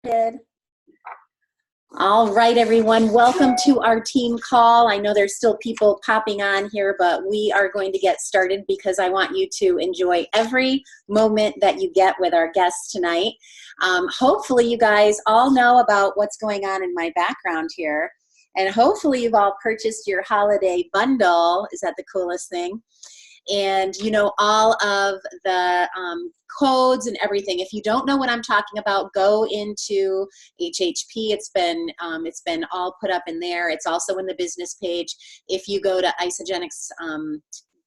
Good. All right, everyone. Welcome to our team call. I know there's still people popping on here, but we are going to get started because I want you to enjoy every moment that you get with our guests tonight. Hopefully, you guys all know about what's going on in my background here. And hopefully, you've all purchased your holiday bundle. Is that the coolest thing? And you know all of the codes and everything. If you don't know what I'm talking about, go into HHP. It's been all put up in there. It's also in the business page. If you go to Isagenix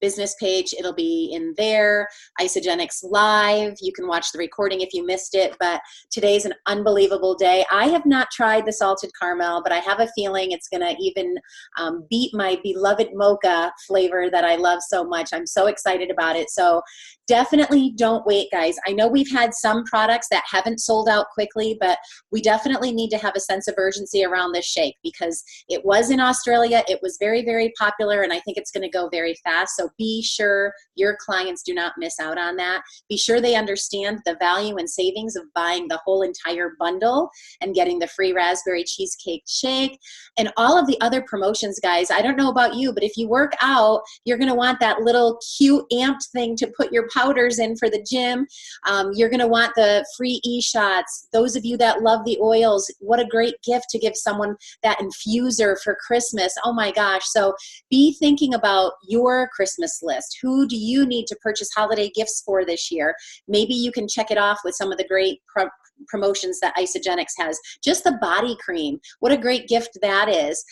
business page, it'll be in there. Isagenix Live, you can watch the recording if you missed it, but today's an unbelievable day. I have not tried the salted caramel, but I have a feeling it's gonna even beat my beloved mocha flavor that I love so much. I'm so excited about it. So definitely don't wait, guys. I know we've had some products that haven't sold out quickly, but we definitely need to have a sense of urgency around this shake because it was in Australia. It was very, very popular, and I think it's gonna go very fast. So be sure your clients do not miss out on that. Be sure they understand the value and savings of buying the whole entire bundle and getting the free raspberry cheesecake shake and all of the other promotions, guys. I don't know about you, but if you work out, you're gonna want that little cute amped thing to put your powders in for the gym. You're gonna want the free e-shots. Those of you that love the oils, what a great gift to give someone that infuser for Christmas. Oh my gosh. So be thinking about your Christmas list. Who do you need to purchase holiday gifts for this year? Maybe you can check it off with some of the great promotions that Isagenix has. Just the body cream. What a great gift that is.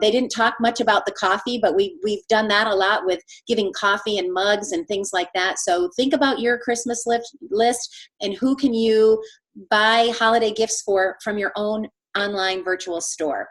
They didn't talk much about the coffee, but we've done that a lot with giving coffee and mugs and things like that. So think about your Christmas list and who can you buy holiday gifts for from your own online virtual store.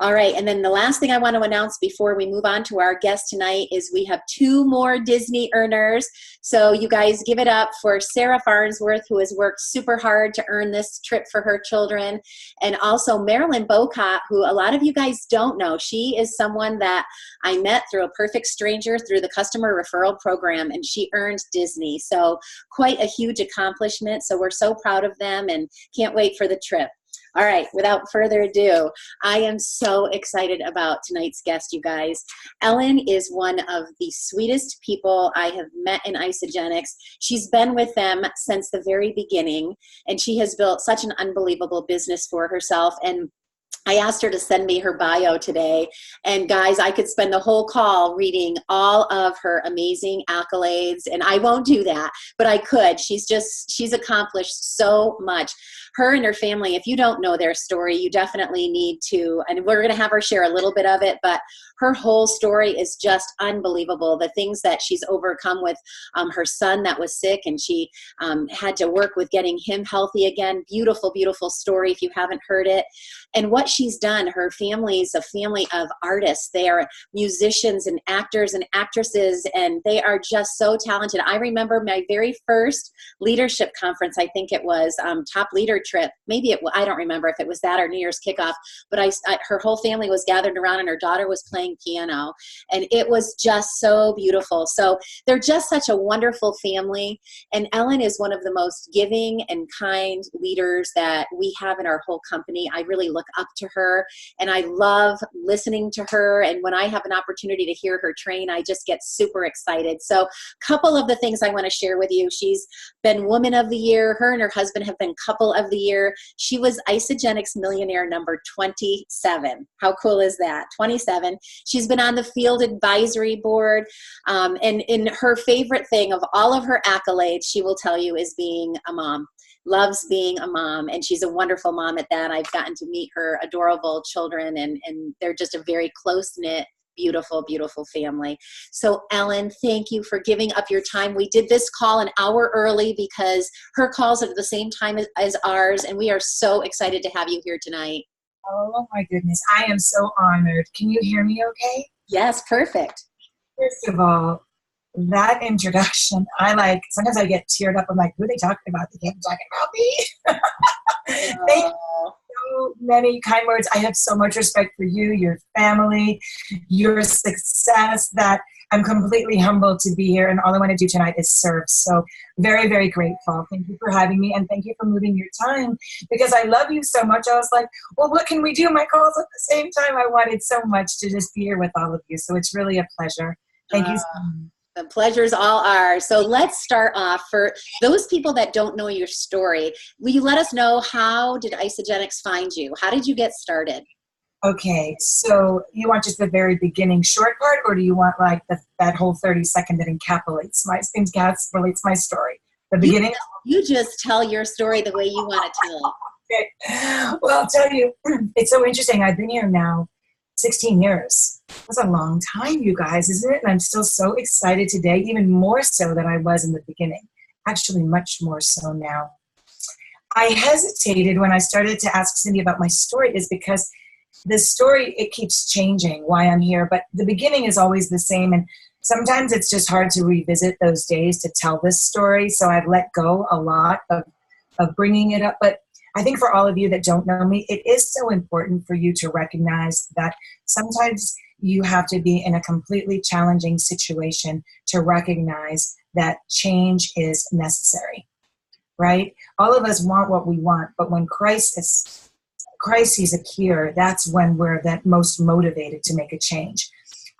All right, and then the last thing I want to announce before we move on to our guest tonight is we have 2 more Disney earners. So you guys give it up for Sarah Farnsworth, who has worked super hard to earn this trip for her children, and also Marilyn Bocott, who a lot of you guys don't know. She is someone that I met through a perfect stranger through the customer referral program, and she earned Disney. So quite a huge accomplishment. So we're so proud of them and can't wait for the trip. All right, without further ado, I am so excited about tonight's guest, you guys. Ellen is one of the sweetest people I have met in Isagenix. She's been with them since the very beginning, and she has built such an unbelievable business for herself. And I asked her to send me her bio today, and guys, I could spend the whole call reading all of her amazing accolades, and I won't do that, but I could. She's accomplished so much. Her and her family, if you don't know their story, you definitely need to, and we're going to have her share a little bit of it, but her whole story is just unbelievable. The things that she's overcome with her son that was sick, and she had to work with getting him healthy again. Beautiful, beautiful story if you haven't heard it. And what she's done, her family's a family of artists. They are musicians and actors and actresses, and they are just so talented. I remember my very first leadership conference, I think it was Top Leader Trip. Maybe I don't remember if it was that or New Year's kickoff, but her whole family was gathered around and her daughter was playing piano, and it was just so beautiful. So they're just such a wonderful family, and Ellen is one of the most giving and kind leaders that we have in our whole company. I really look up to her, and I love listening to her, and when I have an opportunity to hear her train, I just get super excited. So a couple of the things I want to share with you. She's been Woman of the Year. Her and her husband have been Couple of the Year. She was Isagenix Millionaire number 27. How cool is that? 27. She's been on the Field Advisory Board, and in her favorite thing of all of her accolades, she will tell you, is being a mom. Loves being a mom, and she's a wonderful mom at that. I've gotten to meet her adorable children, and they're just a very close-knit, beautiful, beautiful family. So Ellen, thank you for giving up your time. We did this call an hour early because her calls are at the same time as ours, and we are so excited to have you here tonight. Oh my goodness, I am so honored. Can you hear me okay? Yes, perfect. First of all, that introduction, sometimes I get teared up. I'm like, who are they talking about? They can't be talking about me. Thank you. So many kind words. I have so much respect for you, your family, your success, that I'm completely humbled to be here, and all I want to do tonight is serve. So very, very grateful. Thank you for having me, and thank you for moving your time, because I love you so much. I was like, well, what can we do? My calls at the same time. I wanted so much to just be here with all of you. So it's really a pleasure. Thank you so much. The pleasures all are. So let's start off. For those people that don't know your story, will you let us know, how did Isagenix find you? How did you get started? Okay, so you want just the very beginning short part, or do you want like that whole 30-second that encapsulates my story? The beginning? You just tell your story the way you want to tell it. Okay. Well, I'll tell you, it's so interesting. I've been here now 16 years. That's a long time, you guys, isn't it? And I'm still so excited today, even more so than I was in the beginning. Actually, much more so now. I hesitated when I started to ask Cindy about my story, is because the story, it keeps changing why I'm here, but the beginning is always the same. And sometimes it's just hard to revisit those days to tell this story. So I've let go a lot of bringing it up. But I think for all of you that don't know me, it is so important for you to recognize that sometimes you have to be in a completely challenging situation to recognize that change is necessary, right? All of us want what we want, but when crises appear, that's when we're the most motivated to make a change.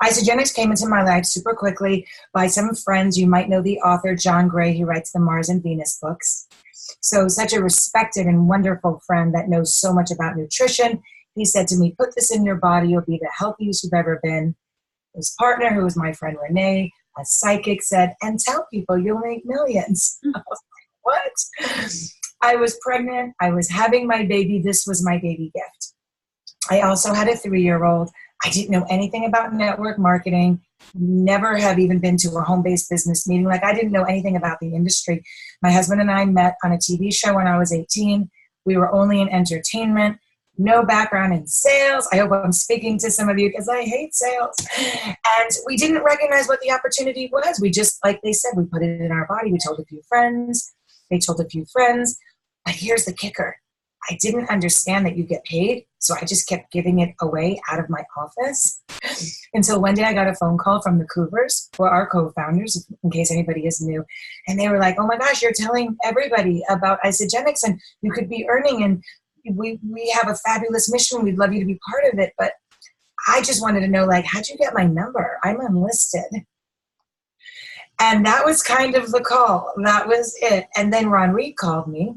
Isagenix came into my life super quickly by some friends. You might know the author, John Gray, who writes the Mars and Venus books. So such a respected and wonderful friend that knows so much about nutrition. He said to me, put this in your body, you'll be the healthiest you've ever been. His partner, who was my friend Renee, a psychic, said, and tell people you'll make millions. I was like, what? I was pregnant. I was having my baby. This was my baby gift. I also had a 3-year-old. I didn't know anything about network marketing, never have even been to a home-based business meeting. Like, I didn't know anything about the industry. My husband and I met on a TV show when I was 18. We were only in entertainment, no background in sales. I hope I'm speaking to some of you because I hate sales. And we didn't recognize what the opportunity was. We just, like they said, we put it in our body. We told a few friends. They told a few friends. But here's the kicker. I didn't understand that you get paid, so I just kept giving it away out of my office until one day I got a phone call from the Cougars, who are our co-founders, in case anybody is new. And they were like, oh my gosh, you're telling everybody about Isagenix, and you could be earning, and we have a fabulous mission. We'd love you to be part of it. But I just wanted to know, like, how'd you get my number? I'm unlisted. And that was kind of the call. That was it. And then Ron Reed called me,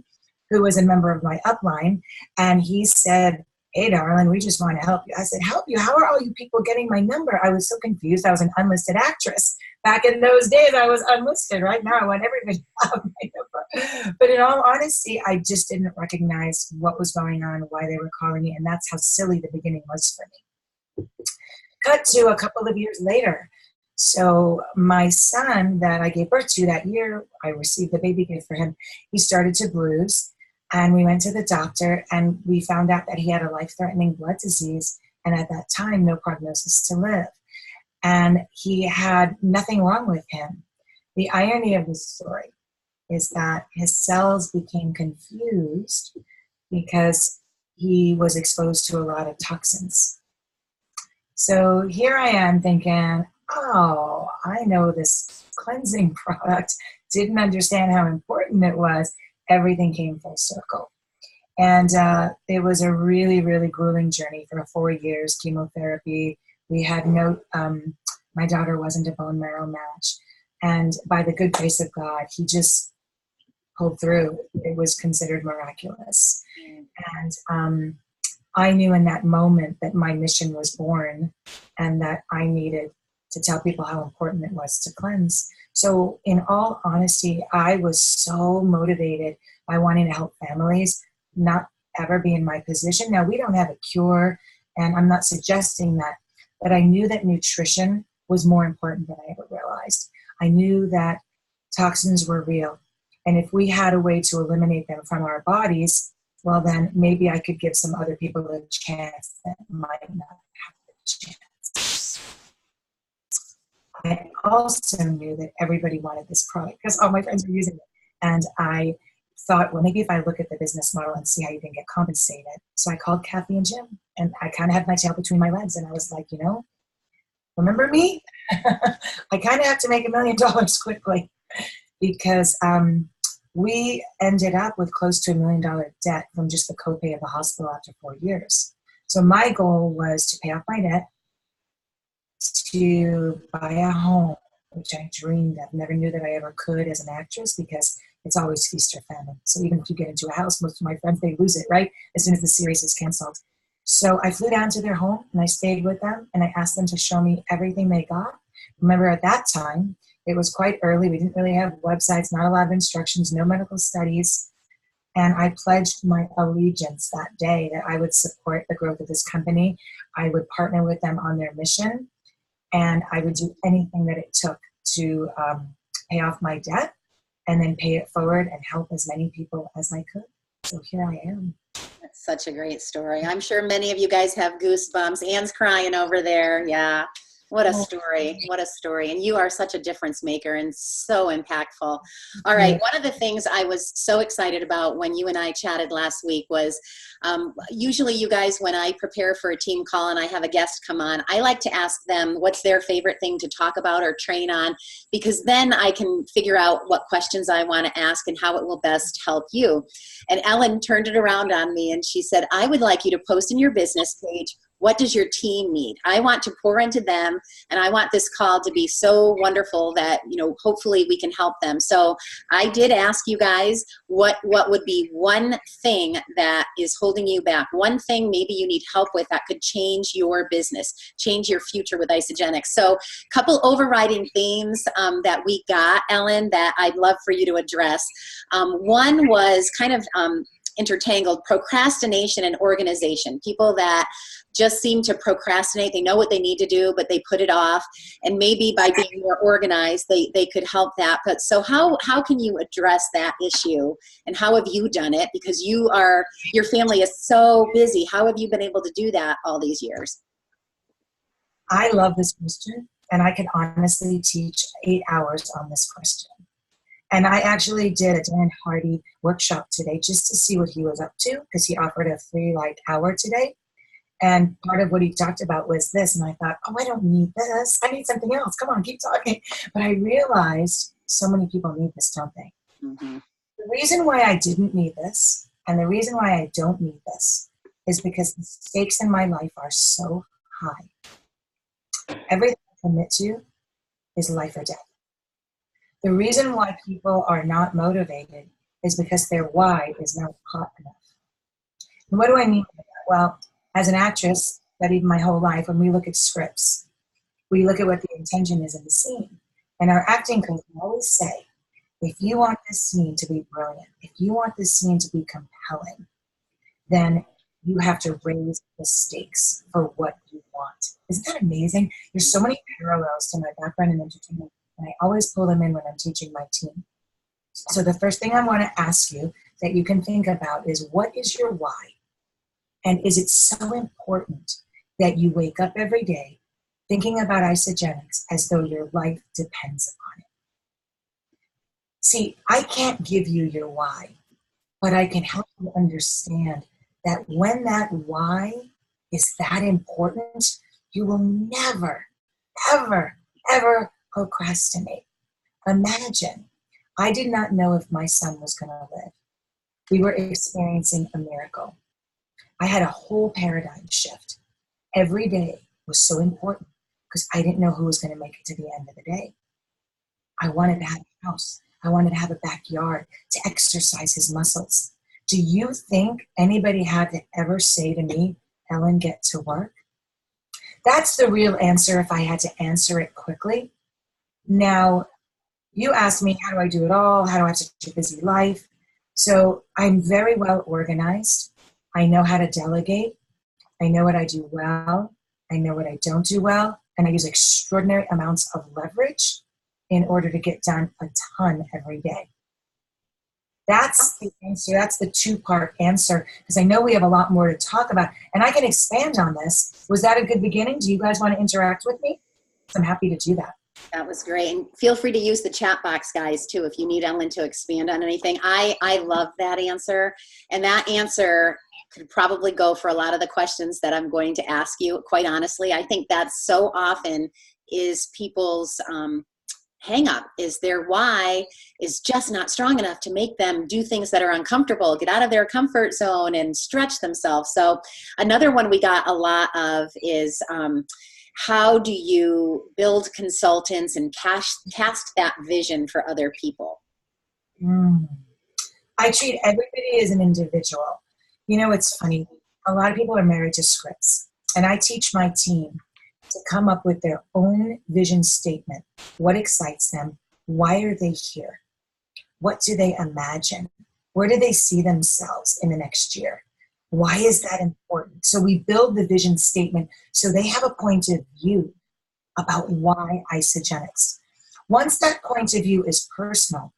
who was a member of my upline, and he said, hey, darling, we just want to help you. I said, help you? How are all you people getting my number? I was so confused. I was an unlisted actress. Back in those days, I was unlisted. Right now, I want everybody to have my number. But in all honesty, I just didn't recognize what was going on, why they were calling me, and that's how silly the beginning was for me. Cut to a couple of years later. So my son that I gave birth to that year, I received the baby gift for him. He started to bruise. And we went to the doctor, and we found out that he had a life-threatening blood disease, and at that time, no prognosis to live. And he had nothing wrong with him. The irony of the story is that his cells became confused because he was exposed to a lot of toxins. So here I am thinking, oh, I know this cleansing product, didn't understand how important it was. Everything came full circle. And it was a really, really grueling journey for 4 years, chemotherapy. We had my daughter wasn't a bone marrow match. And by the good grace of God, he just pulled through. It was considered miraculous. And I knew in that moment that my mission was born and that I needed to tell people how important it was to cleanse. So in all honesty, I was so motivated by wanting to help families not ever be in my position. Now, we don't have a cure, and I'm not suggesting that, but I knew that nutrition was more important than I ever realized. I knew that toxins were real, and if we had a way to eliminate them from our bodies, well, then maybe I could give some other people a chance that might not have a chance. I also knew that everybody wanted this product because all my friends were using it. And I thought, well, maybe if I look at the business model and see how you can get compensated. So I called Kathy and Jim, and I kind of had my tail between my legs. And I was like, remember me? I kind of have to make $1 million quickly because we ended up with close to $1 million debt from just the copay of the hospital after 4 years. So my goal was to pay off my debt, to buy a home, which I dreamed of. Never knew that I ever could as an actress because it's always feast or famine. So even if you get into a house, most of my friends, they lose it, right? As soon as the series is canceled. So I flew down to their home and I stayed with them and I asked them to show me everything they got. Remember at that time, it was quite early. We didn't really have websites, not a lot of instructions, no medical studies. And I pledged my allegiance that day that I would support the growth of this company. I would partner with them on their mission. And I would do anything that it took to pay off my debt and then pay it forward and help as many people as I could. So here I am. That's such a great story. I'm sure many of you guys have goosebumps. Anne's crying over there. Yeah. What a story. What a story. And you are such a difference maker and so impactful. All right. One of the things I was so excited about when you and I chatted last week was usually you guys, when I prepare for a team call and I have a guest come on, I like to ask them what's their favorite thing to talk about or train on, because then I can figure out what questions I want to ask and how it will best help you. And Ellen turned it around on me and she said, I would like you to post in your business page, what does your team need? I want to pour into them, and I want this call to be so wonderful that, you know, hopefully we can help them. So I did ask you guys what would be one thing that is holding you back, one thing maybe you need help with that could change your business, change your future with Isagenix. So a couple overriding themes that we got, Ellen, that I'd love for you to address. One was kind of intertangled procrastination and organization. People that just seem to procrastinate. They know what they need to do, but they put it off. And maybe by being more organized, they could help that. But so how can you address that issue? And how have you done it? Because your family is so busy. How have you been able to do that all these years? I love this question, and I can honestly teach 8 hours on this question. And I actually did a Dan Hardy workshop today just to see what he was up to, because he offered a free hour today. And part of what he talked about was this. And I thought, oh, I don't need this. I need something else. Come on, keep talking. But I realized so many people need this, don't they? Mm-hmm. The reason why I didn't need this and the reason why I don't need this is because the stakes in my life are so high. Everything I commit to is life or death. The reason why people are not motivated is because their why is not hot enough. And what do I mean by that? Well, as an actress, studied my whole life, when we look at scripts, we look at what the intention is in the scene. And our acting coach will always say, if you want this scene to be brilliant, if you want this scene to be compelling, then you have to raise the stakes for what you want. Isn't that amazing? There's so many parallels to my background in entertainment, and I always pull them in when I'm teaching my team. So the first thing I want to ask you that you can think about is, what is your why? And is it so important that you wake up every day thinking about Isagenix as though your life depends upon it? See, I can't give you your why, but I can help you understand that when that why is that important, you will never, ever, ever procrastinate. Imagine, I did not know if my son was going to live. We were experiencing a miracle. I had a whole paradigm shift. Every day was so important because I didn't know who was going to make it to the end of the day. I wanted to have a house. I wanted to have a backyard to exercise his muscles. Do you think anybody had to ever say to me, Ellen, get to work? That's the real answer if I had to answer it quickly. Now, you asked me, how do I do it all? How do I have such a busy life? So I'm very well organized. I know how to delegate. I know what I do well. I know what I don't do well. And I use extraordinary amounts of leverage in order to get done a ton every day. That's the answer. That's the two-part answer, because I know we have a lot more to talk about. And I can expand on this. Was that a good beginning? Do you guys want to interact with me? I'm happy to do that. That was great. And feel free to use the chat box, guys, too, if you need Ellen to expand on anything. I love that answer. And that answer could probably go for a lot of the questions that I'm going to ask you. Quite honestly, I think that so often is people's hang up, is their why is just not strong enough to make them do things that are uncomfortable, get out of their comfort zone and stretch themselves. So another one we got a lot of is how do you build consultants and cast that vision for other people? I treat everybody as an individual. You know, it's funny. A lot of people are married to scripts, and I teach my team to come up with their own vision statement. What excites them? Why are they here? What do they imagine? Where do they see themselves in the next year? Why is that important? So we build the vision statement so they have a point of view about why Isogenics. Once that point of view is personal,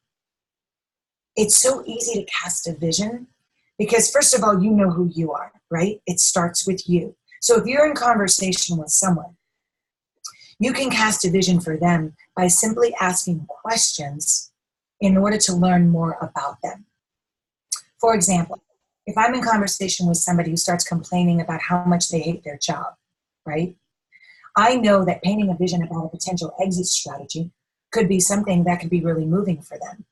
it's so easy to cast a vision because, first of all, you know who you are, right? It starts with you. So if you're in conversation with someone, you can cast a vision for them by simply asking questions in order to learn more about them. For example, if I'm in conversation with somebody who starts complaining about how much they hate their job, right? I know that painting a vision about a potential exit strategy could be something that could be really moving for them.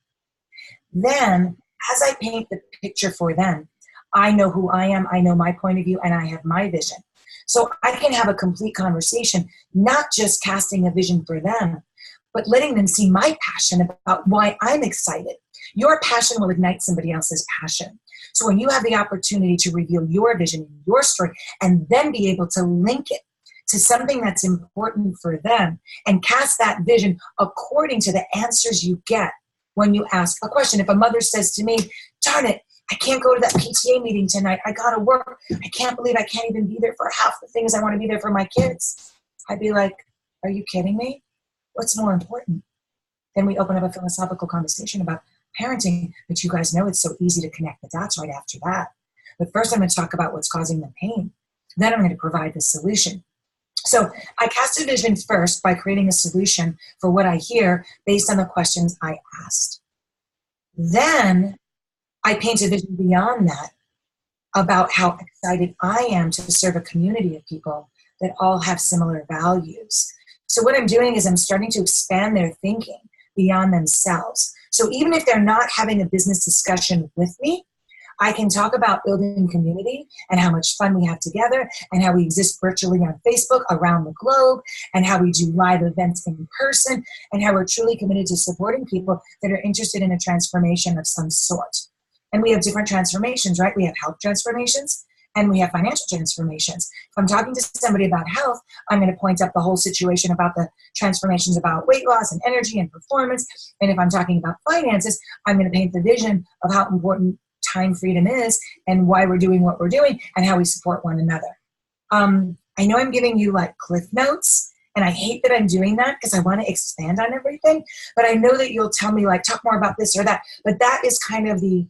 Then, as I paint the picture for them, I know who I am, I know my point of view, and I have my vision. So I can have a complete conversation, not just casting a vision for them, but letting them see my passion about why I'm excited. Your passion will ignite somebody else's passion. So when you have the opportunity to reveal your vision, your story, and then be able to link it to something that's important for them and cast that vision according to the answers you get when you ask a question. If a mother says to me, darn it, I can't go to that PTA meeting tonight. I got to work. I can't believe I can't even be there for half the things I want to be there for my kids. I'd be like, are you kidding me? What's more important? Then we open up a philosophical conversation about parenting, but you guys know it's so easy to connect the dots right after that. But first I'm going to talk about what's causing the pain. Then I'm going to provide the solution. So I cast a vision first by creating a solution for what I hear based on the questions I asked. Then I paint a vision beyond that about how excited I am to serve a community of people that all have similar values. So what I'm doing is I'm starting to expand their thinking beyond themselves. So even if they're not having a business discussion with me, I can talk about building community and how much fun we have together and how we exist virtually on Facebook around the globe and how we do live events in person and how we're truly committed to supporting people that are interested in a transformation of some sort. And we have different transformations, right? We have health transformations and we have financial transformations. If I'm talking to somebody about health, I'm going to point up the whole situation about the transformations about weight loss and energy and performance. And if I'm talking about finances, I'm going to paint the vision of how important time freedom is and why we're doing what we're doing and how we support one another. I know I'm giving you like cliff notes, and I hate that I'm doing that because I want to expand on everything, but I know that you'll tell me like, talk more about this or that, but that is kind of the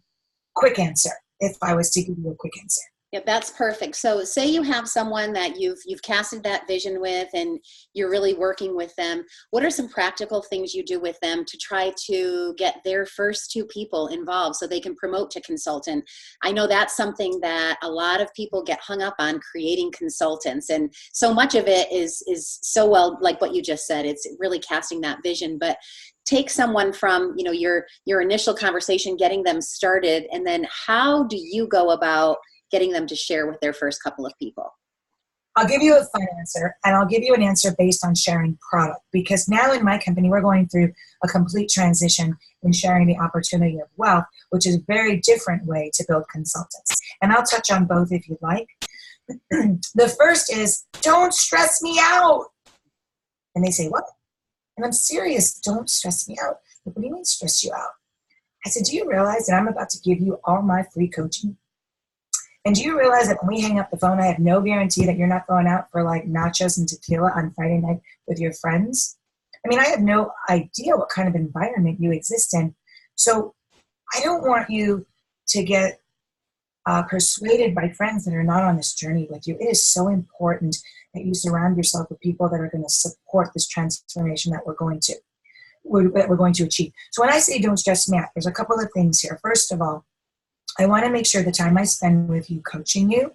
quick answer if I was to give you a quick answer. Yeah, that's perfect. So say you have someone that you've casted that vision with and you're really working with them. What are some practical things you do with them to try to get their first two people involved so they can promote to consultant? I know that's something that a lot of people get hung up on, creating consultants. And so much of it is so well, like what you just said, it's really casting that vision. But take someone from, you know, your initial conversation, getting them started, and then how do you go about getting them to share with their first couple of people? I'll give you a fun answer, and I'll give you an answer based on sharing product, because now in my company, we're going through a complete transition in sharing the opportunity of wealth, which is a very different way to build consultants. And I'll touch on both if you'd like. The first is, don't stress me out. And they say, what? And I'm serious, don't stress me out. Like, what do you mean stress you out? I said, do you realize that I'm about to give you all my free coaching? And do you realize that when we hang up the phone, I have no guarantee that you're not going out for like nachos and tequila on Friday night with your friends? I mean, I have no idea what kind of environment you exist in. So I don't want you to get persuaded by friends that are not on this journey with you. It is so important that you surround yourself with people that are going to support this transformation that we're going to achieve. So when I say don't stress me out, there's a couple of things here. First of all, I want to make sure the time I spend with you coaching you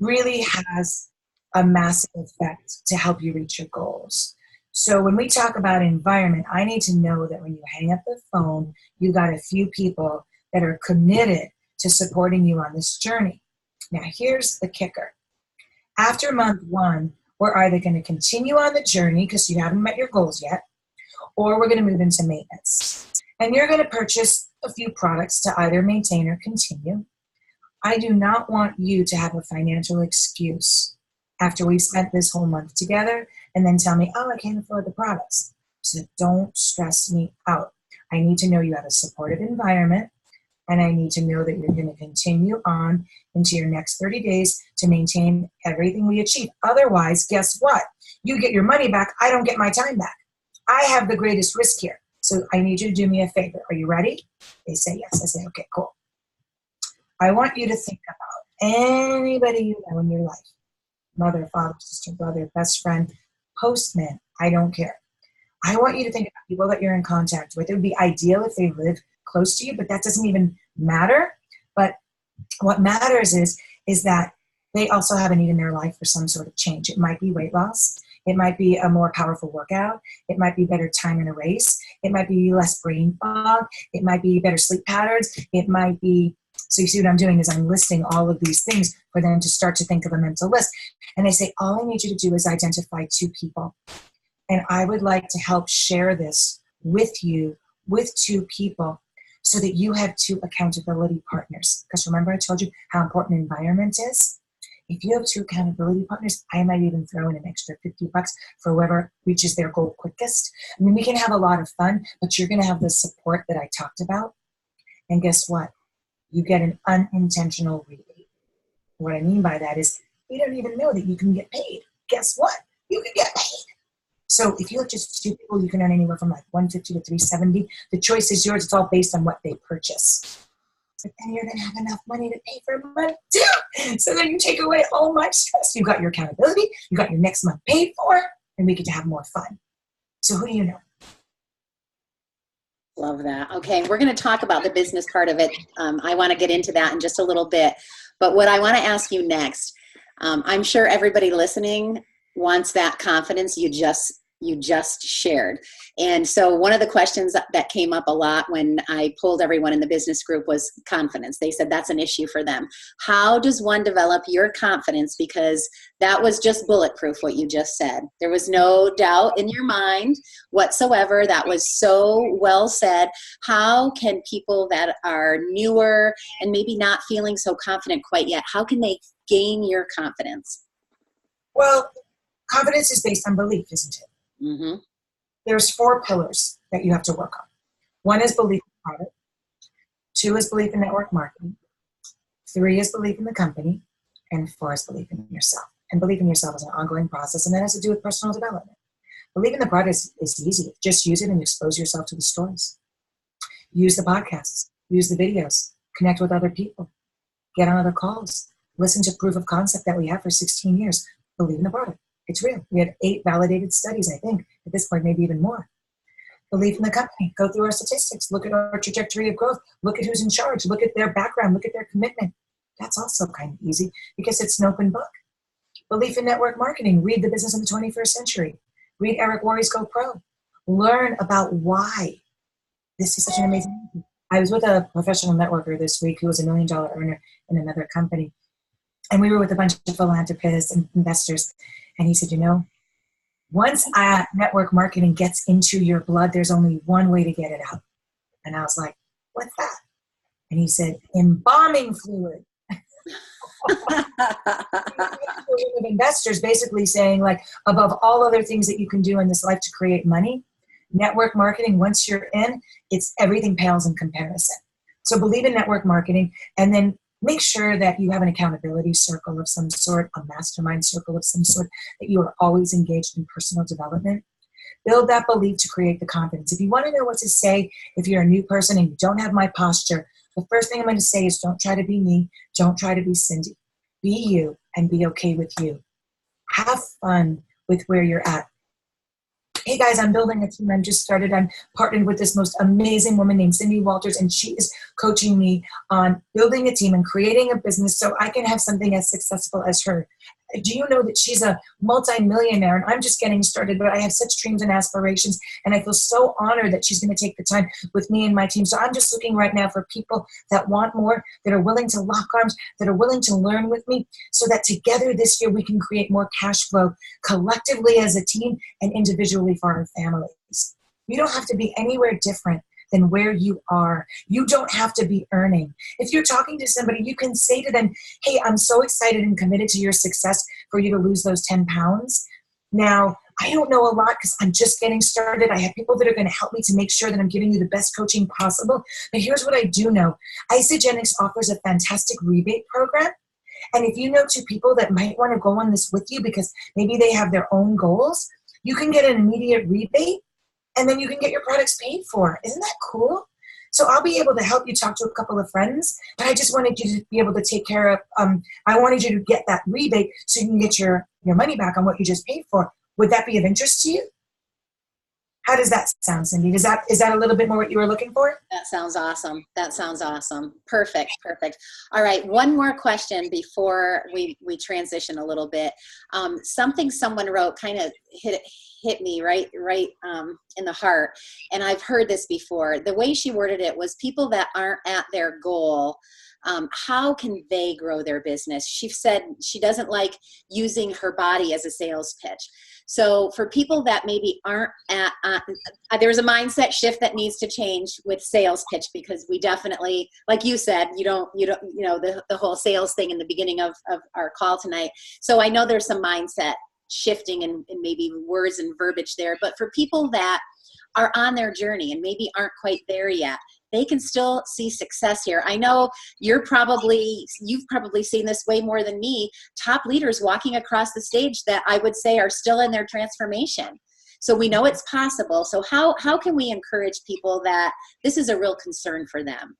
really has a massive effect to help you reach your goals. So when we talk about environment, I need to know that when you hang up the phone, you got a few people that are committed to supporting you on this journey. Now, here's the kicker. After month 1, we're either going to continue on the journey because you haven't met your goals yet, or we're going to move into maintenance. And you're going to purchase a few products to either maintain or continue. I do not want you to have a financial excuse after we've spent this whole month together and then tell me, oh, I can't afford the products. So don't stress me out. I need to know you have a supportive environment, and I need to know that you're going to continue on into your next 30 days to maintain everything we achieve. Otherwise, guess what? You get your money back. I don't get my time back. I have the greatest risk here. So I need you to do me a favor. Are you ready? They say yes. I say, okay, cool. I want you to think about anybody you know in your life. Mother, father, sister, brother, best friend, postman, I don't care. I want you to think about people that you're in contact with. It would be ideal if they live close to you, but that doesn't even matter. But what matters is that they also have a need in their life for some sort of change. It might be weight loss. It might be a more powerful workout. It might be better time in a race. It might be less brain fog. It might be better sleep patterns. It might be, so you see what I'm doing is I'm listing all of these things for them to start to think of a mental list. And I say, all I need you to do is identify 2 people. And I would like to help share this with you, with 2 people, so that you have 2 accountability partners. Because remember I told you how important environment is? If you have 2 accountability partners, I might even throw in an extra $50 for whoever reaches their goal quickest. I mean, we can have a lot of fun, but you're going to have the support that I talked about. And guess what? You get an unintentional rebate. What I mean by that is you don't even know that you can get paid. Guess what? You can get paid. So if you have just 2 people, you can earn anywhere from like $150 to $370. The choice is yours. It's all based on what they purchase. But then you're going to have enough money to pay for a month too. So then you take away all my stress. You got your accountability. You got your next month paid for, and we get to have more fun. So who do you know? Love that. Okay, we're going to talk about the business part of it. I want to get into that in just a little bit. But what I want to ask you next, I'm sure everybody listening wants that confidence you just shared. And so one of the questions that came up a lot when I pulled everyone in the business group was confidence. They said that's an issue for them. How does one develop your confidence? Because that was just bulletproof, what you just said. There was no doubt in your mind whatsoever. That was so well said. How can people that are newer and maybe not feeling so confident quite yet, how can they gain your confidence? Well, confidence is based on belief, isn't it? Mm-hmm. There's 4 pillars that you have to work on. 1 is belief in the product. 2 is belief in network marketing. 3 is belief in the company. And 4 is belief in yourself. And belief in yourself is an ongoing process, and that has to do with personal development. Belief in the product is easy. Just use it and expose yourself to the stories. Use the podcasts. Use the videos. Connect with other people. Get on other calls. Listen to proof of concept that we have for 16 years. Believe in the product. It's real. We have 8 validated studies, I think. At this point, maybe even more. Believe in the company. Go through our statistics. Look at our trajectory of growth. Look at who's in charge. Look at their background. Look at their commitment. That's also kind of easy because it's an open book. Belief in network marketing. Read The Business of the 21st Century. Read Eric Worre's Go Pro. Learn about why this is such an amazing thing. I was with a professional networker this week who was $1 million earner in another company. And we were with a bunch of philanthropists and investors. And he said, once network marketing gets into your blood, there's only one way to get it out. And I was like, what's that? And he said, embalming fluid. Of investors basically saying, like, above all other things that you can do in this life to create money, network marketing, once you're in, it's everything pales in comparison. So believe in network marketing, and then make sure that you have an accountability circle of some sort, a mastermind circle of some sort, that you are always engaged in personal development. Build that belief to create the confidence. If you want to know what to say, if you're a new person and you don't have my posture, the first thing I'm going to say is don't try to be me. Don't try to be Cindy. Be you and be okay with you. Have fun with where you're at. hey guys, I'm building a team. I'm just started. I'm partnered with this most amazing woman named Cindy Walters, and she is coaching me on building a team and creating a business so I can have something as successful as her. Do you know that she's a multi-millionaire and I'm just getting started, but I have such dreams and aspirations, and I feel so honored that she's going to take the time with me and my team. So I'm just looking right now for people that want more, that are willing to lock arms, that are willing to learn with me, so that together this year we can create more cash flow collectively as a team and individually for our families. You don't have to be anywhere different than where you are. You don't have to be earning. If you're talking to somebody, you can say to them, hey, I'm so excited and committed to your success for you to lose those 10 pounds. Now, I don't know a lot because I'm just getting started. I have people that are going to help me to make sure that I'm giving you the best coaching possible. But here's what I do know. Isagenix offers a fantastic rebate program. And if you know two people that might want to go on this with you because maybe they have their own goals, you can get an immediate rebate, and then you can get your products paid for. Isn't that cool? So I'll be able to help you talk to a couple of friends, but I just wanted you to be able to take care of, I wanted you to get that rebate so you can get your money back on what you just paid for. Would that be of interest to you? How does that sound, Cindy? Is that a little bit more what you were looking for? That sounds awesome. That sounds awesome. Perfect. Perfect. All right. One more question before we transition a little bit. Something someone wrote kind of hit me right in the heart. And I've heard this before. The way she worded it was people that aren't at their goal, how can they grow their business? She said she doesn't like using her body as a sales pitch. So for people that maybe aren't at, there's a mindset shift that needs to change with sales pitch, because we definitely, like you said, you know, the whole sales thing in the beginning of our call tonight. So I know there's some mindset shifting and maybe words and verbiage there, but for people that are on their journey and maybe aren't quite there yet, they can still see success here. I know you've probably seen this way more than me, top leaders walking across the stage that I would say are still in their transformation. So we know it's possible. So how can we encourage people that this is a real concern for them?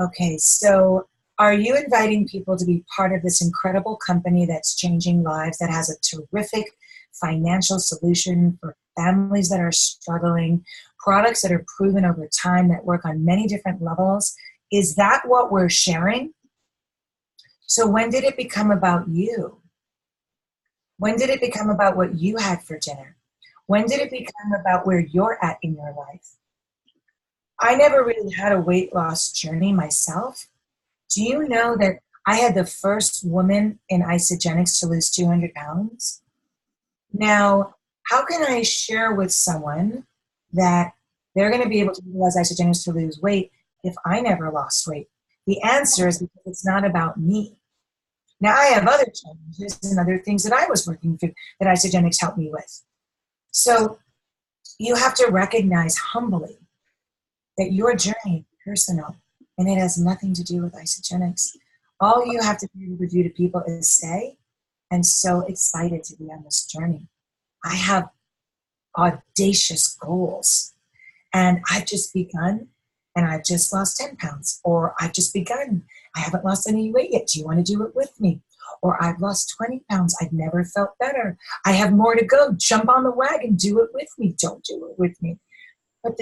Okay, so are you inviting people to be part of this incredible company that's changing lives, that has a terrific financial solution for families that are struggling, products that are proven over time that work on many different levels? Is that what we're sharing? So when did it become about you? When did it become about what you had for dinner? When did it become about where you're at in your life? I never really had a weight loss journey myself. Do you know that I had the first woman in Isagenix to lose 200 pounds? Now, how can I share with someone that they're going to be able to utilize Isagenix to lose weight if I never lost weight? The answer is because it's not about me. Now, I have other challenges and other things that I was working through that Isagenix helped me with. So you have to recognize humbly that your journey is personal and it has nothing to do with Isagenix. All you have to be able to do to people is say, I'm so excited to be on this journey. I have audacious goals and I've just begun and I've just lost 10 pounds, or I've just begun. I haven't lost any weight yet. Do you want to do it with me? Or I've lost 20 pounds. I've never felt better. I have more to go. Jump on the wagon. Do it with me. Don't do it with me. But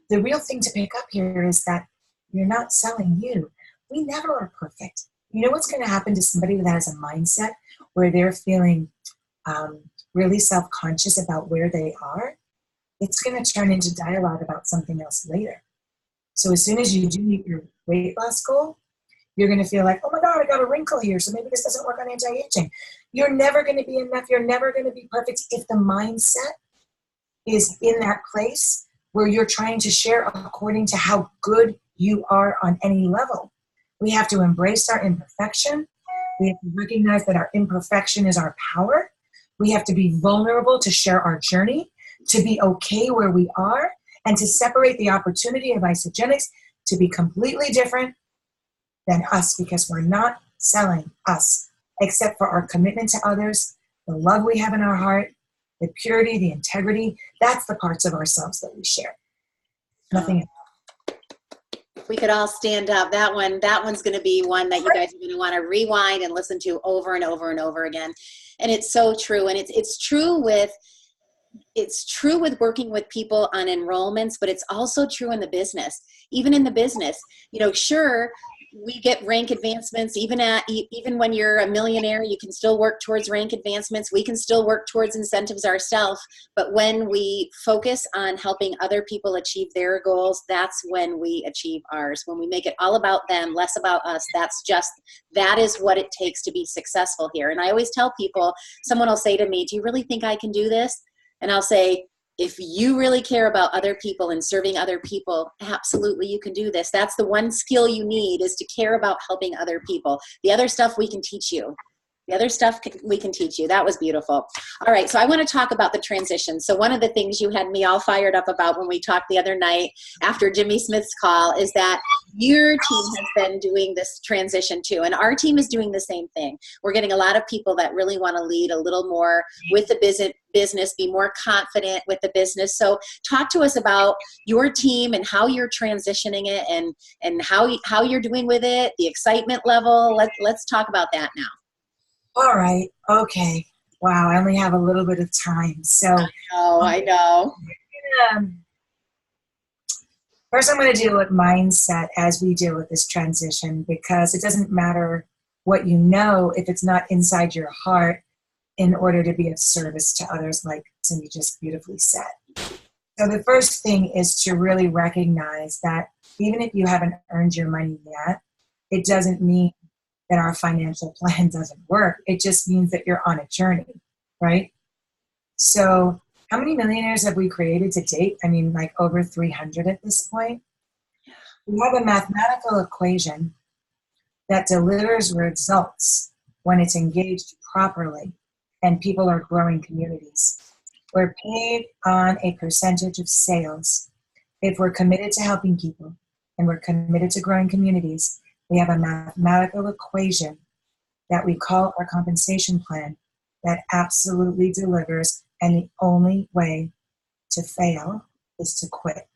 the real thing to pick up here is that you're not selling you. We never are perfect. You know what's going to happen to somebody that has a mindset where they're feeling really self-conscious about where they are? It's going to turn into dialogue about something else later. So as soon as you do meet your weight loss goal, you're going to feel like, oh my God, I got a wrinkle here, so maybe this doesn't work on anti-aging. You're never going to be enough. You're never going to be perfect if the mindset is in that place where you're trying to share according to how good you are on any level. We have to embrace our imperfection. We have to recognize that our imperfection is our power. We have to be vulnerable to share our journey, to be okay where we are, and to separate the opportunity of Isagenix to be completely different than us, because we're not selling us, except for our commitment to others, the love we have in our heart, the purity, the integrity. That's the parts of ourselves that we share. Nothing else. If we could all stand up, that one's going to be one that you guys are going to want to rewind and listen to over and over and over again. And it's so true. And it's true with it's true with working with people on enrollments, but it's also true in the business. Even in the business, sure, we get rank advancements. Even when you're a millionaire, you can still work towards rank advancements. We can still work towards incentives ourselves. But when we focus on helping other people achieve their goals, that's when we achieve ours. When we make it all about them, less about us, that is what it takes to be successful here. And I always tell people, someone will say to me, do you really think I can do this? And I'll say, if you really care about other people and serving other people, absolutely you can do this. That's the one skill you need, is to care about helping other people. The other stuff we can teach you. We can teach you. That was beautiful. All right, so I want to talk about the transition. So one of the things you had me all fired up about when we talked the other night after Jimmy Smith's call is that your team has been doing this transition too, and our team is doing the same thing. We're getting a lot of people that really want to lead a little more with the business, be more confident with the business. So talk to us about your team and how you're transitioning it, and how you're doing with it, the excitement level. Let's talk about that now. All right. Okay. Wow. I only have a little bit of time. So I know. First, I'm going to deal with mindset as we deal with this transition, because it doesn't matter what you know if it's not inside your heart in order to be of service to others, like Cindy just beautifully said. So the first thing is to really recognize that even if you haven't earned your money yet, it doesn't mean that our financial plan doesn't work. It just means that you're on a journey, right? So how many millionaires have we created to date? I mean, like over 300 at this point. We have a mathematical equation that delivers results when it's engaged properly and people are growing communities. We're paid on a percentage of sales. If we're committed to helping people and we're committed to growing communities, we have a mathematical equation that we call our compensation plan that absolutely delivers, and the only way to fail is to quit.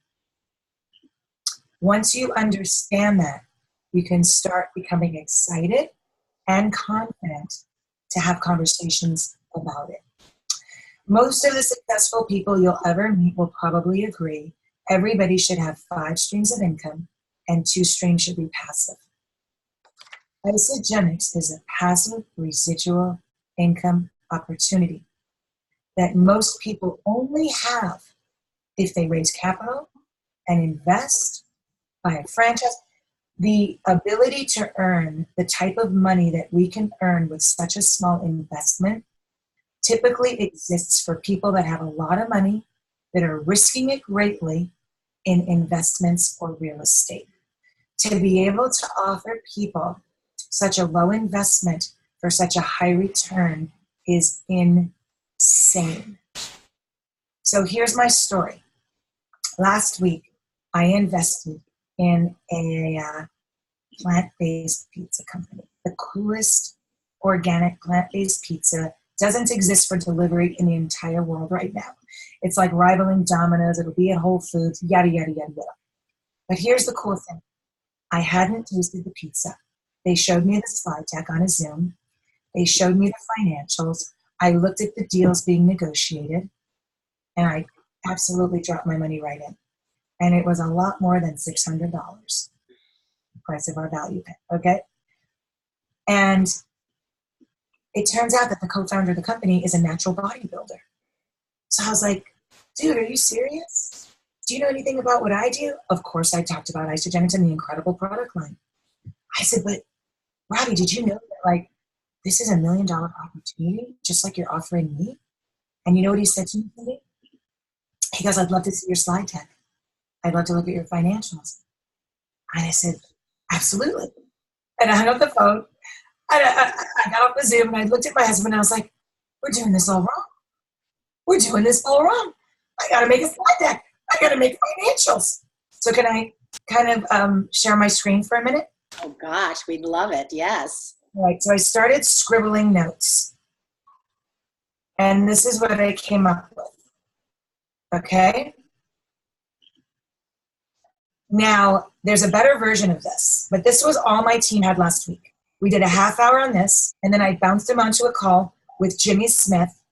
Once you understand that, you can start becoming excited and confident to have conversations about it. Most of the successful people you'll ever meet will probably agree everybody should have 5 streams of income and 2 streams should be passive. Isogenics is a passive residual income opportunity that most people only have if they raise capital and invest, buy a franchise. The ability to earn the type of money that we can earn with such a small investment typically exists for people that have a lot of money, that are risking it greatly in investments or real estate. To be able to offer people such a low investment for such a high return is insane. So here's my story. Last week, I invested in a plant-based pizza company. The coolest organic plant-based pizza doesn't exist for delivery in the entire world right now. It's like rivaling Domino's. It'll be at Whole Foods, yada, yada, yada, yada. But here's the cool thing. I hadn't tasted the pizza. They showed me the slide deck on a Zoom. They showed me the financials. I looked at the deals being negotiated, and I absolutely dropped my money right in. And it was a lot more than $600, the price of our value pet, okay? And it turns out that the co-founder of the company is a natural bodybuilder. So I was like, dude, are you serious? Do you know anything about what I do? Of course, I talked about Isogenics and the incredible product line. I said, but Robbie, did you know that, like, this is $1 million opportunity, just like you're offering me? And you know what he said to me? He goes, I'd love to see your slide deck. I'd love to look at your financials. And I said, absolutely. And I hung up the phone. I got off the Zoom and I looked at my husband and I was like, we're doing this all wrong. We're doing this all wrong. I got to make a slide deck. I got to make financials. So can I kind of share my screen for a minute? Oh gosh, we'd love it. Yes. All right. So I started scribbling notes. And this is what I came up with. Okay. Now, there's a better version of this, but this was all my team had last week. We did a half hour on this, and then I bounced them onto a call with Jimmy Smith,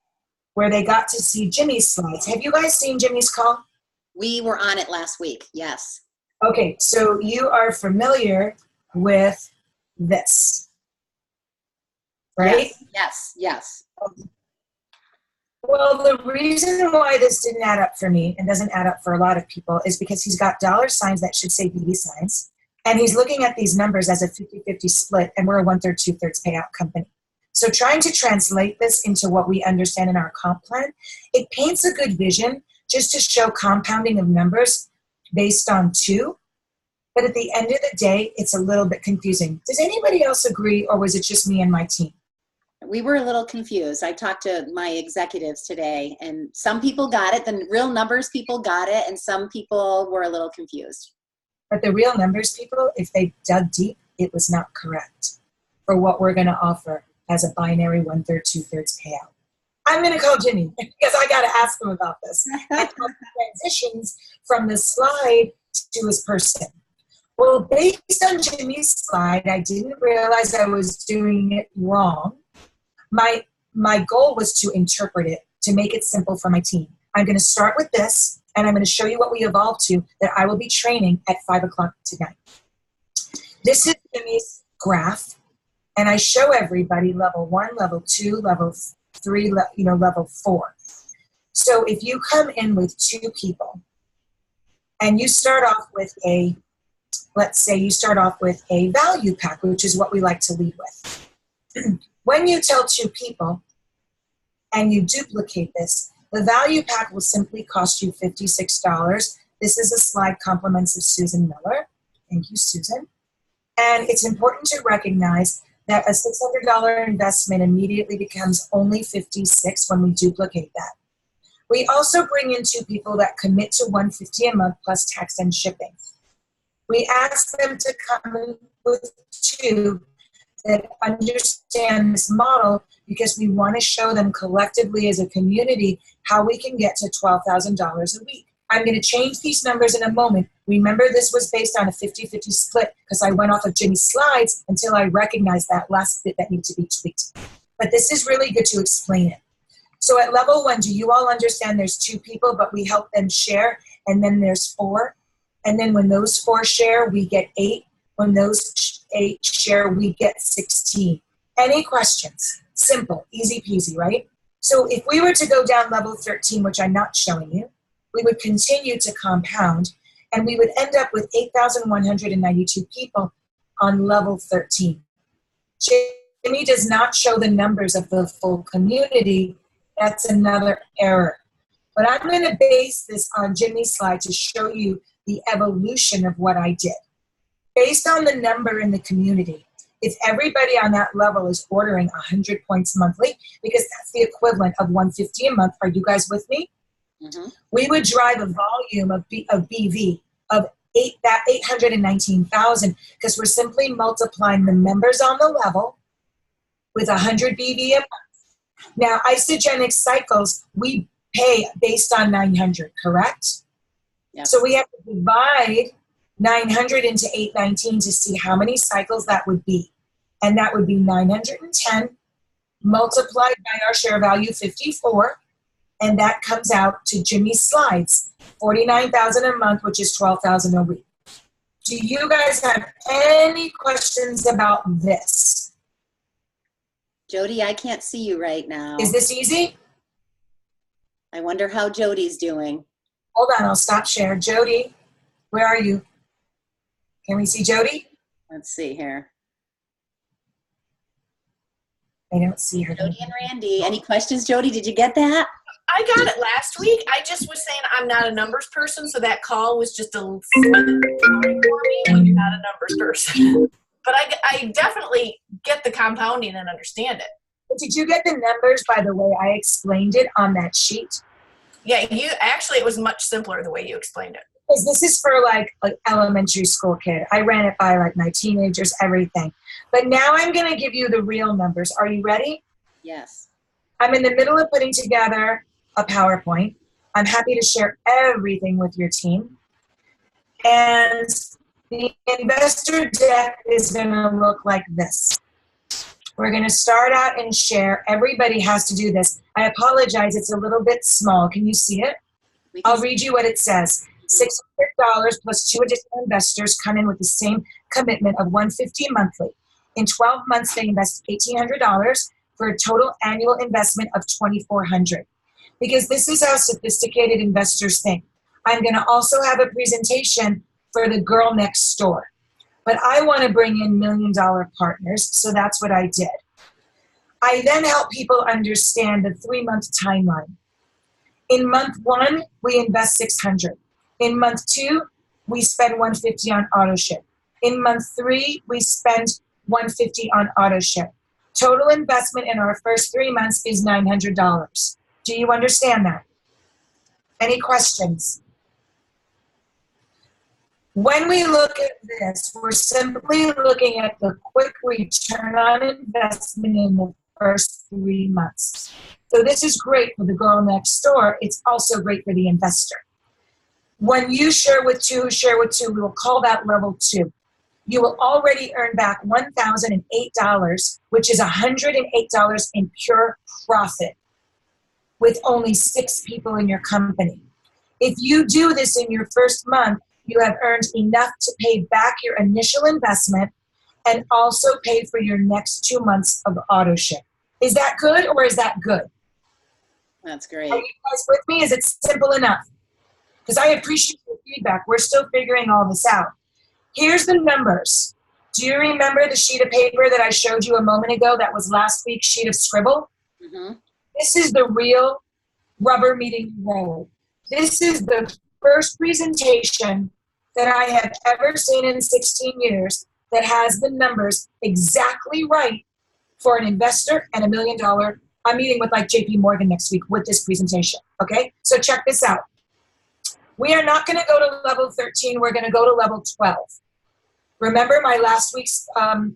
where they got to see Jimmy's slides. Have you guys seen Jimmy's call? We were on it last week, yes. Okay, so you are familiar with this, right? Yes. Well, the reason why this didn't add up for me and doesn't add up for a lot of people is because he's got dollar signs that should say BB signs, and he's looking at these numbers as a 50-50 split, and we're a 1/3, 2/3 payout company. So trying to translate this into what we understand in our comp plan, it paints a good vision just to show compounding of numbers based on 2. But at the end of the day, it's a little bit confusing. Does anybody else agree, or was it just me and my team? We were a little confused. I talked to my executives today, and some people got it. The real numbers people got it, and some people were a little confused. But the real numbers people, if they dug deep, it was not correct for what we're going to offer as a binary 1/3, 2/3 payout. I'm going to call Jimmy because I got to ask him about this. I thought the transitions from the slide to his person. Well, based on Jimmy's slide, I didn't realize I was doing it wrong. My goal was to interpret it, to make it simple for my team. I'm going to start with this, and I'm going to show you what we evolved to that I will be training at 5 o'clock tonight. This is Jimmy's graph, and I show everybody level 1, level 2, level 3, level 4. So if you come in with 2 people, and you start off with let's say you start off with a value pack, which is what we like to lead with. When you tell 2 people and you duplicate this, the value pack will simply cost you $56. This is a slide compliments of Susan Miller. Thank you, Susan. And it's important to recognize that a $600 investment immediately becomes only $56 when we duplicate that. We also bring in 2 people that commit to $150 a month plus tax and shipping. We ask them to come in with 2 that understand this model because we want to show them collectively as a community how we can get to $12,000 a week. I'm going to change these numbers in a moment. Remember, this was based on a 50-50 split because I went off of Jimmy's slides until I recognized that last bit that needed to be tweaked. But this is really good to explain it. So at level 1, do you all understand there's 2 people, but we help them share, and then there's 4? And then when those 4 share, we get 8. When those 8 share, we get 16. Any questions? Simple, easy peasy, right? So if we were to go down level 13, which I'm not showing you, we would continue to compound, and we would end up with 8,192 people on level 13. Jimmy does not show the numbers of the full community. That's another error. But I'm going to base this on Jimmy's slide to show you the evolution of what I did. Based on the number in the community, if everybody on that level is ordering 100 points monthly, because that's the equivalent of $150 a month, are you guys with me? Mm-hmm. We would drive a volume of BV of 819,000 because we're simply multiplying the members on the level with 100 BV a month. Now, isogenic cycles, we pay based on 900, correct? Yep. So we have to divide 900 into 819 to see how many cycles that would be. And that would be 910 multiplied by our share value, 54. And that comes out to Jimmy's slides, 49,000 a month, which is 12,000 a week. Do you guys have any questions about this? Jody, I can't see you right now. Is this easy? I wonder how Jody's doing. Hold on, I'll stop share. Jody, where are you? Can we see Jody? Let's see here. I don't see her. Jody and Randy. Any questions, Jody? Did you get that? I got it last week. I just was saying I'm not a numbers person, so that call was just a boring for me when you're not a numbers person. But I definitely get the compounding and understand it. Did you get the numbers by the way I explained it on that sheet? Yeah, it was much simpler the way you explained it. Because this is for like an elementary school kid. I ran it by like my teenagers, everything. But now I'm going to give you the real numbers. Are you ready? Yes. I'm in the middle of putting together a PowerPoint. I'm happy to share everything with your team. And the investor deck is going to look like this. We're going to start out and share. Everybody has to do this. I apologize. It's a little bit small. Can you see it? I'll read you what it says. $600 plus 2 additional investors come in with the same commitment of $150 monthly. In 12 months, they invest $1,800 for a total annual investment of $2,400. Because this is how sophisticated investors think. I'm going to also have a presentation for the girl next door. But I want to bring in $1 million partners, so that's what I did. I then help people understand the 3-month timeline. In month 1, we invest $600. In month 2, we spend $150 on auto ship. In month 3, we spend $150 on auto ship. Total investment in our first 3 months is $900. Do you understand that? Any questions? When we look at this, we're simply looking at the quick return on investment in the first 3 months. So this is great for the girl next door. It's also great for the investor. When you share with 2, we will call that level 2. You will already earn back $1,008, which is $108 in pure profit with only 6 people in your company. If you do this in your first month, you have earned enough to pay back your initial investment and also pay for your next 2 months of auto ship. Is that good or is that good? That's great. Are you guys with me? Is it simple enough? Because I appreciate your feedback. We're still figuring all this out. Here's the numbers. Do you remember the sheet of paper that I showed you a moment ago that was last week's sheet of scribble? Mm-hmm. This is the real rubber meeting the road. This is the first presentation that I have ever seen in 16 years that has the numbers exactly right for an investor and $1 million. I'm meeting with like JP Morgan next week with this presentation. Okay, so check this out. We are not going to go to level 13. We're going to go to level 12. Remember my last week's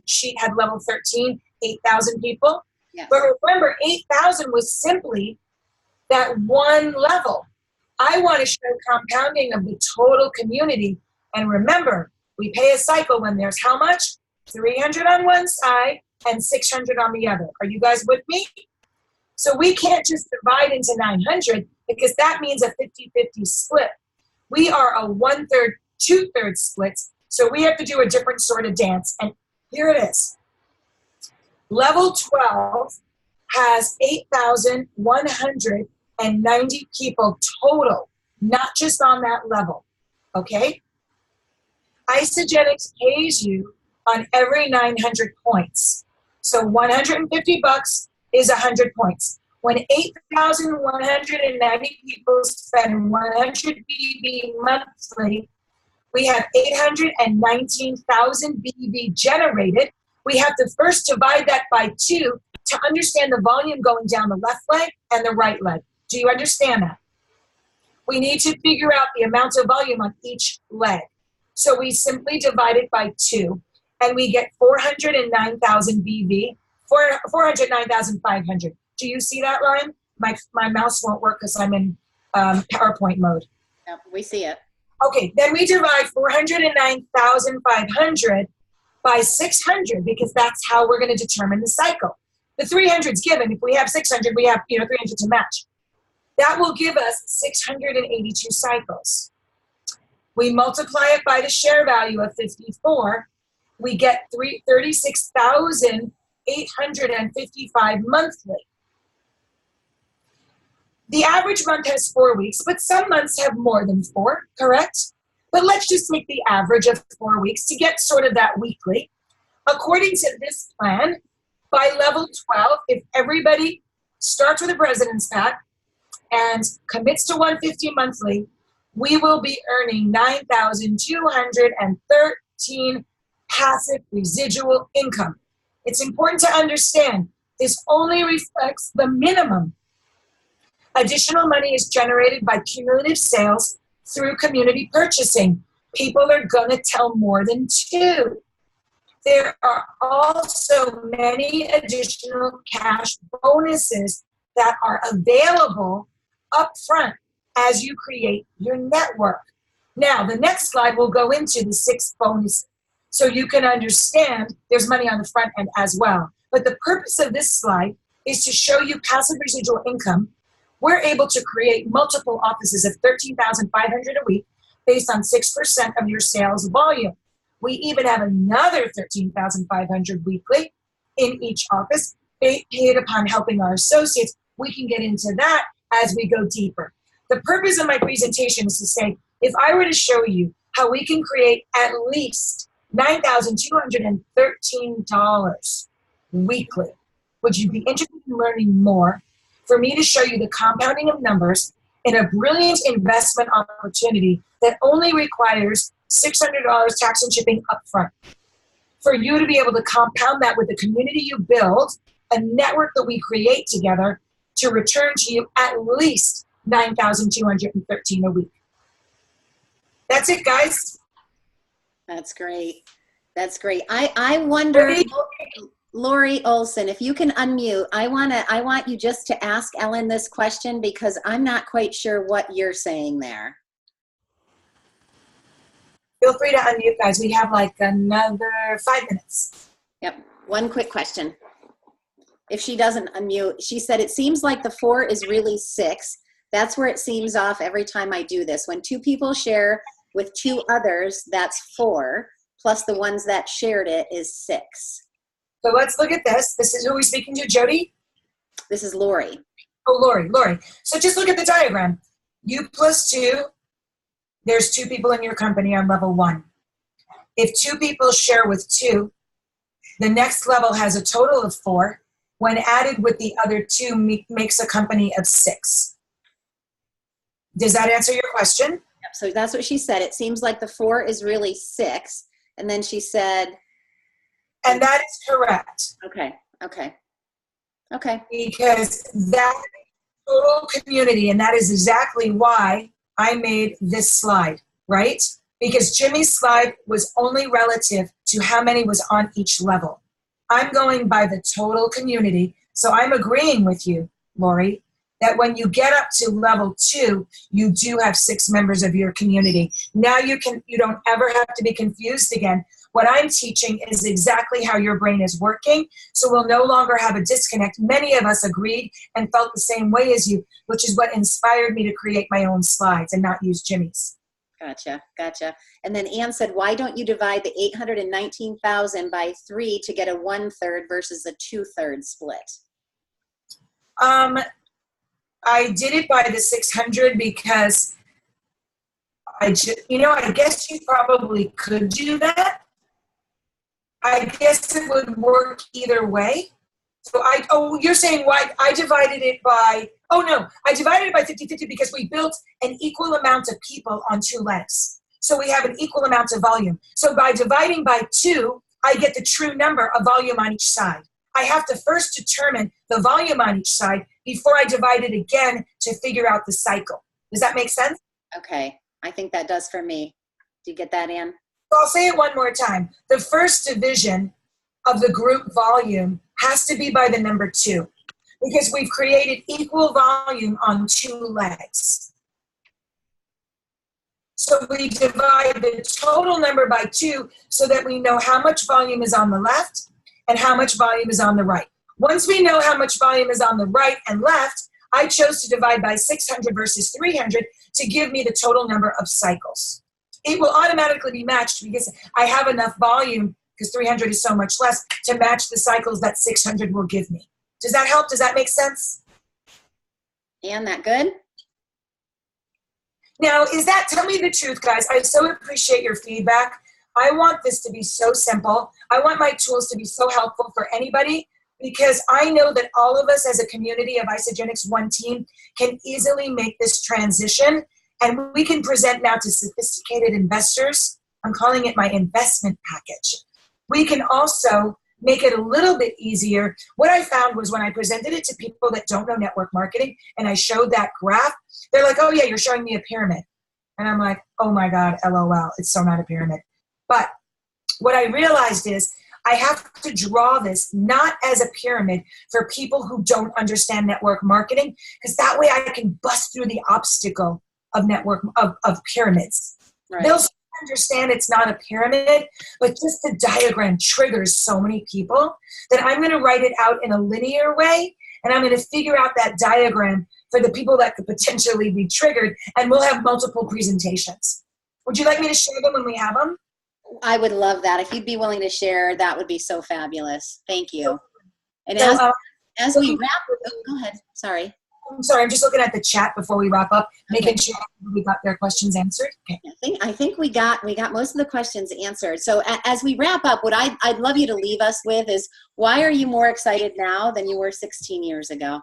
sheet had level 13, 8,000 people? Yes. But remember, 8,000 was simply that one level. I want to show compounding of the total community. And remember, we pay a cycle when there's how much? 300 on one side and 600 on the other. Are you guys with me? So we can't just divide into 900 because that means a 50-50 split. We are a 1/3, 2/3 splits. So we have to do a different sort of dance. And here it is. Level 12 has 8,190 people total, not just on that level. Okay? Isogenics pays you on every 900 points. So $150 is 100 points. When 8,190 people spend 100 BB monthly, we have 819,000 BB generated. We have to first divide that by 2 to understand the volume going down the left leg and the right leg. Do you understand that? We need to figure out the amount of volume on each leg. So we simply divide it by 2, and we get 409,000 BV, 409,500. Do you see that, Ryan? My mouse won't work because I'm in PowerPoint mode. Yep, we see it. Okay, then we divide 409,500 by 600 because that's how we're going to determine the cycle. The 300 is given. If we have 600, we have 300 to match. That will give us 682 cycles. We multiply it by the share value of 54. We get 36,855 monthly. The average month has 4 weeks, but some months have more than 4, correct? But let's just take the average of 4 weeks to get sort of that weekly. According to this plan, by level 12, if everybody starts with a president's pack and commits to 150 monthly, we will be earning 9,213 passive residual income. It's important to understand this only reflects the minimum. Additional money is generated by cumulative sales through community purchasing. People are going to tell more than 2. There are also many additional cash bonuses that are available up front as you create your network. Now, the next slide will go into the 6 bonuses. So you can understand there's money on the front end as well. But the purpose of this slide is to show you passive residual income. We're able to create multiple offices of $13,500 a week based on 6% of your sales volume. We even have another $13,500 weekly in each office, paid upon helping our associates. We can get into that as we go deeper. The purpose of my presentation is to say, if I were to show you how we can create at least $9,213 weekly, would you be interested in learning more? For me to show you the compounding of numbers in a brilliant investment opportunity that only requires $600 tax and shipping upfront. For you to be able to compound that with the community you build, a network that we create together to return to you at least $9,213 a week. That's it, guys. That's great. That's great. I wonder, Lori Olson, if you can unmute, I want you just to ask Ellen this question because I'm not quite sure what you're saying there. Feel free to unmute, guys. We have like another 5 minutes. Yep. One quick question. If she doesn't unmute, she said, it seems like the 4 is really 6. That's where it seems off every time I do this. When 2 people share with 2 others, that's 4, plus the ones that shared it is 6. So let's look at this. This is who we're speaking to, Jody? This is Lori. Oh, Lori. So just look at the diagram. You plus 2, there's 2 people in your company on level 1. If 2 people share with 2, the next level has a total of 4. When added with the other 2 makes a company of 6. Does that answer your question? Yep. So that's what she said. It seems like the 4 is really 6. And then she said. And that is correct. Okay. Because that total community, and that is exactly why I made this slide, right? Because Jimmy's slide was only relative to how many was on each level. I'm going by the total community. So I'm agreeing with you, Lori, that when you get up to level 2, you do have 6 members of your community. Now you don't ever have to be confused again. What I'm teaching is exactly how your brain is working, so we'll no longer have a disconnect. Many of us agreed and felt the same way as you, which is what inspired me to create my own slides and not use Jimmy's. Gotcha. And then Ann said, why don't you divide the 819,000 by 3 to get a 1/3 versus a 2/3 split? I did it by the 600 because I guess you probably could do that. I guess it would work either way. So you're saying why I divided it by, I divided it by 50-50 because we built an equal amount of people on 2 legs. So we have an equal amount of volume. So by dividing by 2, I get the true number of volume on each side. I have to first determine the volume on each side before I divide it again to figure out the cycle. Does that make sense? Okay. I think that does for me. Do you get that, Ann? So I'll say it one more time. The first division of the group volume has to be by the number 2 because we've created equal volume on 2 legs. So we divide the total number by 2 so that we know how much volume is on the left and how much volume is on the right. Once we know how much volume is on the right and left, I chose to divide by 600 versus 300 to give me the total number of cycles. It will automatically be matched because I have enough volume, because 300 is so much less, to match the cycles that 600 will give me. Does that help? Does that make sense? Ann, that good? Now, tell me the truth, guys. I so appreciate your feedback. I want this to be so simple. I want my tools to be so helpful for anybody because I know that all of us as a community of Isagenix One Team can easily make this transition, and we can present now to sophisticated investors. I'm calling it my investment package. We can also make it a little bit easier. What I found was when I presented it to people that don't know network marketing and I showed that graph, they're like, oh yeah, you're showing me a pyramid. And I'm like, oh my God, LOL, it's so not a pyramid. But what I realized is I have to draw this not as a pyramid for people who don't understand network marketing, because that way I can bust through the obstacle of network of pyramids. Right. They'll start understand it's not a pyramid, but just the diagram triggers so many people that I'm going to write it out in a linear way, and I'm going to figure out that diagram for the people that could potentially be triggered, and we'll have multiple presentations. Would you like me to share them when we have them? I would love that. If you'd be willing to share, that would be so fabulous. Thank you. And So, as we wrap, oh, go ahead. Sorry. I'm sorry, I'm just looking at the chat before we wrap up, making Okay. sure we got their questions answered. Okay. I think we got most of the questions answered. So as we wrap up, what I'd love you to leave us with is, why are you more excited now than you were 16 years ago?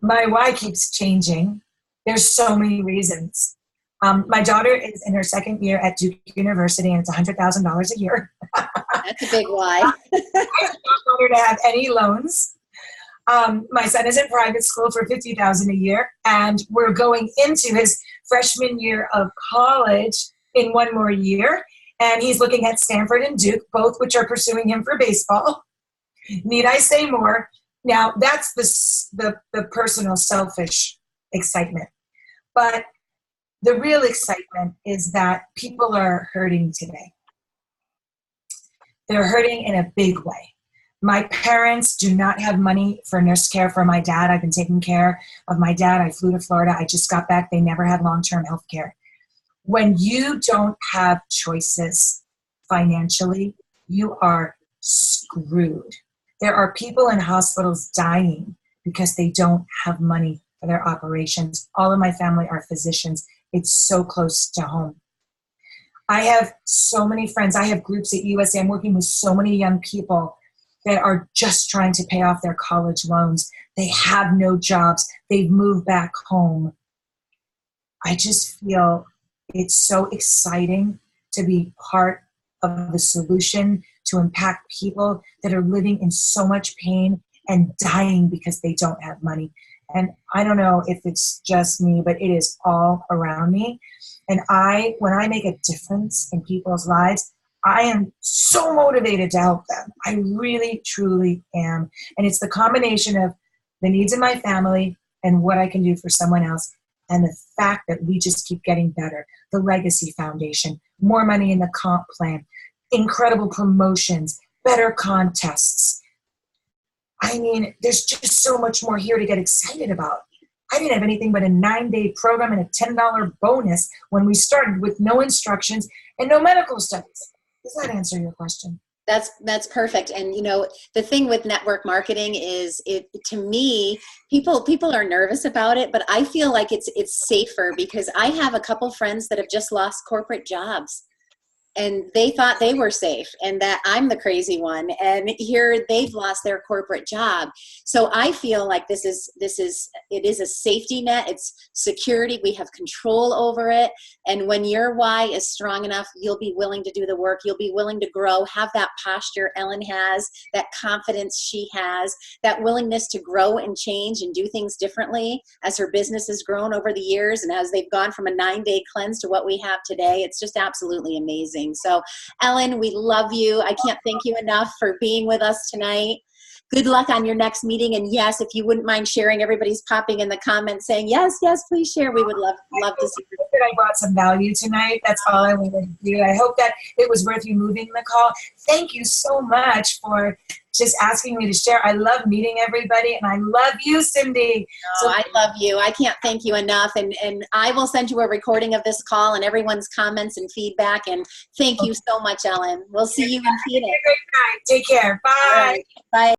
My why keeps changing. There's so many reasons. My daughter is in her second year at Duke University, and it's $100,000 a year. That's a big why. I do not want her to have any loans. My son is in private school for $50,000 a year, and we're going into his freshman year of college in one more year. And he's looking at Stanford and Duke, both which are pursuing him for baseball. Need I say more? Now, that's the personal, selfish excitement. But the real excitement is that people are hurting today. They're hurting in a big way. My parents do not have money for nurse care for my dad. I've been taking care of my dad. I flew to Florida. I just got back. They never had long-term health care. When you don't have choices financially, you are screwed. There are people in hospitals dying because they don't have money for their operations. All of my family are physicians. It's so close to home. I have so many friends. I have groups at USA. I'm working with so many young people that are just trying to pay off their college loans. They have no jobs. They've moved back home. I just feel it's so exciting to be part of the solution to impact people that are living in so much pain and dying because they don't have money. And I don't know if it's just me, but it is all around me. And when I make a difference in people's lives, I am so motivated to help them. I really, truly am. And it's the combination of the needs of my family and what I can do for someone else, and the fact that we just keep getting better. The Legacy Foundation, more money in the comp plan, incredible promotions, better contests. I mean, there's just so much more here to get excited about. I didn't have anything but a 9-day program and a $10 bonus when we started, with no instructions and no medical studies. Does that answer your question? That's perfect. And you know, the thing with network marketing is, to me, people are nervous about it, but I feel like it's safer, because I have a couple friends that have just lost corporate jobs. And they thought they were safe, and that I'm the crazy one. And here they've lost their corporate job. So I feel like it is a safety net. It's security. We have control over it. And when your why is strong enough, you'll be willing to do the work. You'll be willing to grow, have that posture Ellen has, that confidence she has, that willingness to grow and change and do things differently as her business has grown over the years. And as they've gone from a 9-day cleanse to what we have today, it's just absolutely amazing. So Ellen, we love you. I can't thank you enough for being with us tonight. Good luck on your next meeting. And yes, if you wouldn't mind sharing, everybody's popping in the comments saying, yes, please share. We would love to see you. That I brought some value tonight. That's all I wanted to do. I hope that it was worth you moving the call. Thank you so much for just asking me to share. I love meeting everybody, and I love you, Cindy. Oh, I love you. I can't thank you enough. And I will send you a recording of this call and everyone's comments and feedback. And thank you so much, Ellen. We'll see you in Phoenix. Have a great night. Take care. Bye. Bye.